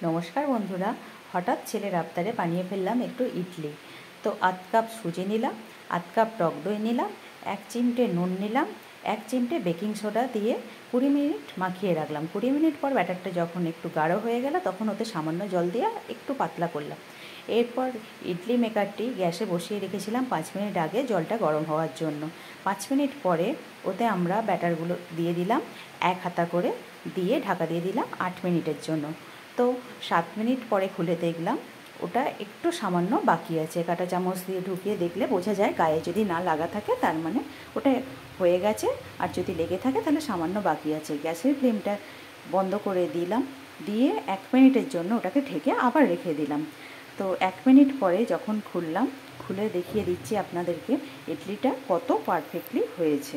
নমস্কার বন্ধুরা, হঠাৎ ছেলের আবদারে বানিয়ে ফেললাম একটু ইডলি। তো আধ কাপ সুজি নিলাম, আধ কাপ টক দই নিলাম, 1 চিমটে নুন নিলাম, 1 চিমটে বেকিং সোডা দিয়ে 20 মিনিট মাখিয়ে রাখলাম। 20 মিনিট পর ব্যাটারটা যখন একটু গাঢ় হয়ে গেল তখন ওতে সামান্য জল দিয়ে একটু পাতলা করলাম। এরপর ইডলি মেকারটি গ্যাসে বসিয়ে রেখেছিলাম 5 মিনিট আগে জলটা গরম হওয়ার জন্য। 5 মিনিট পরে ওতে আমরা ব্যাটারগুলো দিয়ে দিলাম, 1 হাতা করে দিয়ে ঢাকা দিয়ে দিলাম 8 মিনিটের জন্য। তো 7 মিনিট পরে খুলে দেখলাম ওটা একটু সামান্য বাকি আছে। কাঁটা চামচ দিয়ে ঢুকিয়ে দেখলে বোঝা যায়, গায়ে যদি না লাগা থাকে তার মানে ওটা হয়ে গেছে, আর যদি লেগে থাকে তাহলে সামান্য বাকি আছে। গ্যাসের ফ্লেমটা বন্ধ করে দিলাম, দিয়ে 1 মিনিটের জন্য ওটাকে ঢেকে আবার রেখে দিলাম। তো 1 মিনিট পরে যখন খুললাম, খুলে দেখিয়ে দিচ্ছি আপনাদেরকে ইডলিটা কত পারফেক্টলি হয়েছে।